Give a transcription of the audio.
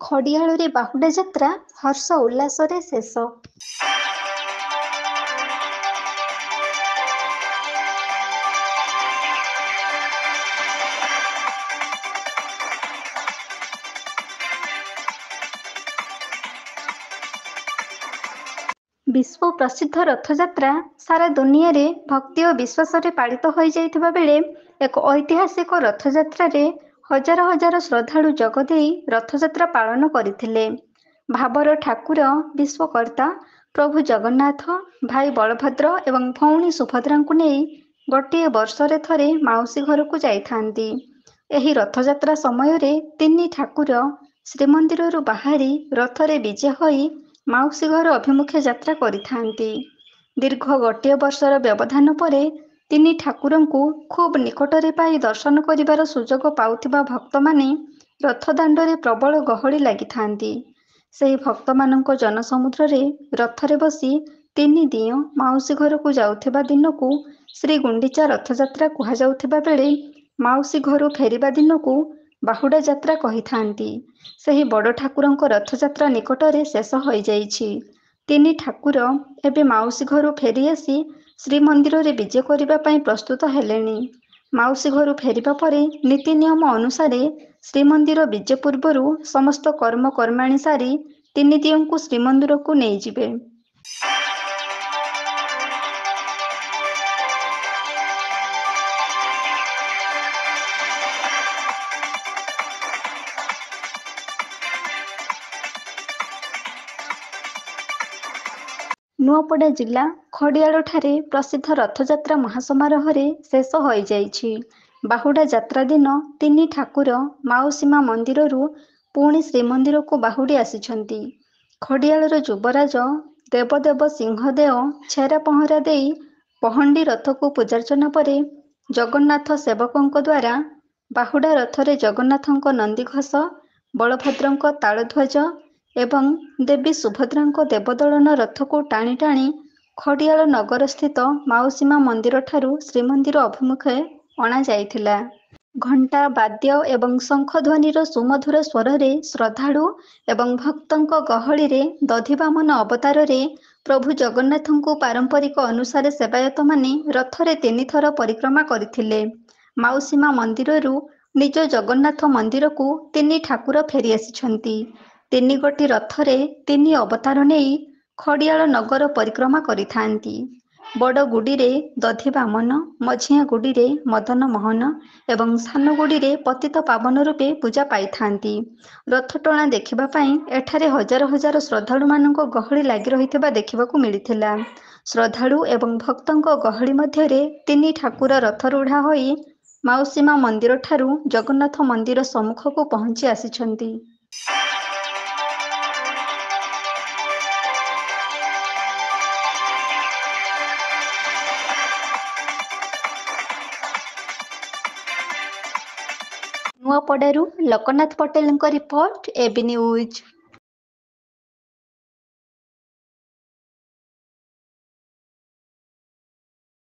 ଖଡ଼ିଆଳରେ ବାହୁଡ଼ା ଯାତ୍ରା ହର୍ଷ ଉଲ୍ଲାସରେ ଶେଷ। ବିଶ୍ୱ ପ୍ରସିଦ୍ଧ ରଥଯାତ୍ରା ସାରା ଦୁନିଆରେ ଭକ୍ତି ଓ ବିଶ୍ୱାସରେ ପାଳିତ ହୋଇଯାଇଥିବା ବେଳେ ଏକ ଐତିହାସିକ ରଥଯାତ୍ରାରେ ହଜାର ହଜାର ଶ୍ରଦ୍ଧାଳୁ ଯୋଗ ଦେଇ ରଥଯାତ୍ରା ପାଳନ କରିଥିଲେ। ଭାବର ଠାକୁର ବିଶ୍ୱକର୍ତ୍ତା ପ୍ରଭୁ ଜଗନ୍ନାଥ ଭାଇ ବଳଭଦ୍ର ଏବଂ ଭଉଣୀ ସୁଭଦ୍ରାଙ୍କୁ ନେଇ ଗୋଟିଏ ବର୍ଷରେ ଥରେ ମାଉସୀ ଘରକୁ ଯାଇଥାନ୍ତି। ଏହି ରଥଯାତ୍ରା ସମୟରେ ତିନି ଠାକୁର ଶ୍ରୀମନ୍ଦିରରୁ ବାହାରି ରଥରେ ବିଜେ ହୋଇ ମାଉସୀ ଘର ଅଭିମୁଖେ ଯାତ୍ରା କରିଥାନ୍ତି। ଦୀର୍ଘ ଗୋଟିଏ ବର୍ଷର ବ୍ୟବଧାନ ପରେ ତିନି ଠାକୁରଙ୍କୁ ଖୁବ୍ ନିକଟରେ ପାଇ ଦର୍ଶନ କରିବାର ସୁଯୋଗ ପାଉଥିବା ଭକ୍ତମାନେ ରଥଦାଣ୍ଡରେ ପ୍ରବଳ ଗହଳି ଲାଗିଥାନ୍ତି। ସେହି ଭକ୍ତମାନଙ୍କ ଜନସମୁଦ୍ରରେ ରଥରେ ବସି ତିନି ଦିଅଁ ମାଉସୀ ଘରକୁ ଯାଉଥିବା ଦିନକୁ ଶ୍ରୀଗୁଣ୍ଡିଚା ରଥଯାତ୍ରା କୁହାଯାଉଥିବା ବେଳେ ମାଉସୀ ଘରୁ ଫେରିବା ଦିନକୁ ବାହୁଡ଼ା ଯାତ୍ରା କହିଥାନ୍ତି। ସେହି ବଡ଼ ଠାକୁରଙ୍କ ରଥଯାତ୍ରା ନିକଟରେ ଶେଷ ହୋଇଯାଇଛି। ତିନି ଠାକୁର ଏବେ ମାଉସୀ ଘରୁ ଫେରିଆସି ଶ୍ରୀମନ୍ଦିରରେ ବିଜେ କରିବା ପାଇଁ ପ୍ରସ୍ତୁତ ହେଲେଣି। ମାଉସୀ ଘରୁ ଫେରିବା ପରେ ନୀତି ନିୟମ ଅନୁସାରେ ଶ୍ରୀମନ୍ଦିର ବିଜେ ପୂର୍ବରୁ ସମସ୍ତ କର୍ମକର୍ମାଣୀ ସାରି ତିନି ଦିଅଁଙ୍କୁ ଶ୍ରୀମନ୍ଦିରକୁ ନେଇଯିବେ। ନୂଆପଡ଼ା ଜିଲ୍ଲା ଖଡ଼ିଆଳଠାରେ ପ୍ରସିଦ୍ଧ ରଥଯାତ୍ରା ମହାସମାରୋହରେ ଶେଷ ହୋଇଯାଇଛି। ବାହୁଡ଼ା ଯାତ୍ରା ଦିନ ତିନି ଠାକୁର ମାଉସୀ ମା ମନ୍ଦିରରୁ ପୁଣି ଶ୍ରୀମନ୍ଦିରକୁ ବାହୁଡ଼ି ଆସିଛନ୍ତି। ଖଡ଼ିଆଳର ଯୁବରାଜ ଦେବଦେବ ସିଂହଦେଓ ଛେରା ପହଁରା ଦେଇ ପହଣ୍ଡି ରଥକୁ ପୂଜାର୍ଚ୍ଚନା ପରେ ଜଗନ୍ନାଥ ସେବକଙ୍କ ଦ୍ୱାରା ବାହୁଡ଼ା ରଥରେ ଜଗନ୍ନାଥଙ୍କ ନନ୍ଦିଘୋଷ, ବଳଭଦ୍ରଙ୍କ ତାଳଧ୍ୱଜ ଏବଂ ଦେବୀ ସୁଭଦ୍ରାଙ୍କ ଦେବଦଳନ ରଥକୁ ଟାଣି ଟାଣି ଖଡ଼ିଆଳ ନଗରସ୍ଥିତ ମାଉସୀ ମା ମନ୍ଦିରଠାରୁ ଶ୍ରୀମନ୍ଦିର ଅଭିମୁଖେ ଅଣାଯାଇଥିଲା। ଘଣ୍ଟା, ବାଦ୍ୟ ଏବଂ ଶଙ୍ଖଧ୍ୱନିର ସୁମଧୁର ସ୍ୱରରେ ଶ୍ରଦ୍ଧାଳୁ ଏବଂ ଭକ୍ତଙ୍କ ଗହଳିରେ ଦଧିବାମନ ଅବତାରରେ ପ୍ରଭୁ ଜଗନ୍ନାଥଙ୍କୁ ପାରମ୍ପରିକ ଅନୁସାରେ ସେବାୟତମାନେ ରଥରେ ତିନିଥର ପରିକ୍ରମା କରିଥିଲେ। ମାଉସୀ ମା ମନ୍ଦିରରୁ ନିଜ ଜଗନ୍ନାଥ ମନ୍ଦିରକୁ ତିନି ଠାକୁର ଫେରିଆସିଛନ୍ତି। ତିନି ଗୋଟି ରଥରେ ତିନି ଅବତାର ନେଇ ଖଡ଼ିଆଳ ନଗର ପରିକ୍ରମା କରିଥାନ୍ତି। ବଡ଼ ଗୁଡ଼ିରେ ଦଧିବାମନ, ମଝିଆ ଗୁଡ଼ିରେ ମଦନ ମୋହନ ଏବଂ ସାନ ଗୁଡ଼ିରେ ପତିତ ପାବନ ରୂପେ ପୂଜା ପାଇଥାନ୍ତି। ରଥଟଣା ଦେଖିବା ପାଇଁ ଏଠାରେ ହଜାର ହଜାର ଶ୍ରଦ୍ଧାଳୁମାନଙ୍କ ଗହଳି ଲାଗି ରହିଥିବା ଦେଖିବାକୁ ମିଳିଥିଲା। ଶ୍ରଦ୍ଧାଳୁ ଏବଂ ଭକ୍ତଙ୍କ ଗହଳି ମଧ୍ୟରେ ତିନି ଠାକୁର ରଥରୂଢ଼ା ହୋଇ ମାଉସୀ ମା ମନ୍ଦିରଠାରୁ ଜଗନ୍ନାଥ ମନ୍ଦିର ସମ୍ମୁଖକୁ ପହଞ୍ଚି ଆସିଛନ୍ତି। ନୂଆପଡ଼ାରୁ ଲୋକନାଥ ପଟେଲଙ୍କ ରିପୋର୍ଟ, এবি ନ୍ୟୁଜ୍।